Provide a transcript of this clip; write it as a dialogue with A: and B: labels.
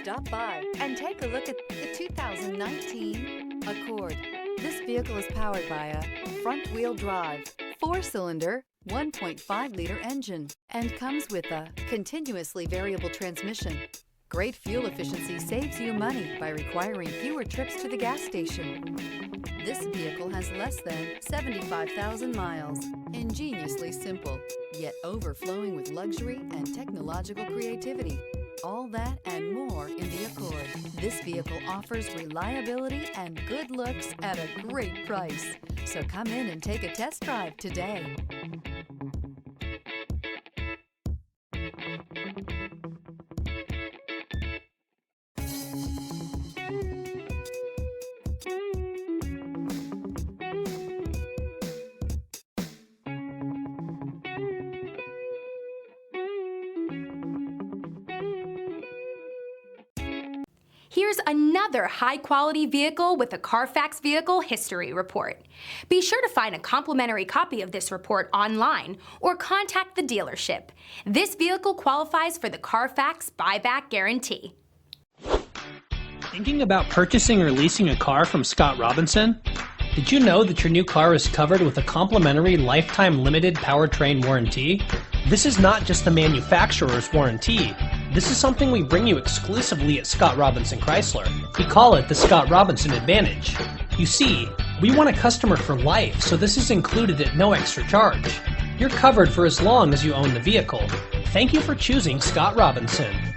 A: Stop by and take a look at the 2019 Accord. This vehicle is powered by a front-wheel drive, 4-cylinder, 1.5-liter engine, and comes with a continuously variable transmission. Great fuel efficiency saves you money by requiring fewer trips to the gas station. This vehicle has less than 75,000 miles. Ingeniously simple, yet overflowing with luxury and technological creativity. All that and more in the Accord. This vehicle offers reliability and good looks at a great price. So come in and take a test drive today.
B: Here's another high-quality vehicle with a Carfax Vehicle History Report. Be sure to find a complimentary copy of this report online or contact the dealership. This vehicle qualifies for the Carfax Buyback Guarantee.
C: Thinking about purchasing or leasing a car from Scott Robinson? Did you know that your new car is covered with a complimentary lifetime limited powertrain warranty? This is not just the manufacturer's warranty. This is something we bring you exclusively at Scott Robinson Chrysler. We call it the Scott Robinson Advantage. You see, we want a customer for life, so this is included at no extra charge. You're covered for as long as you own the vehicle. Thank you for choosing Scott Robinson.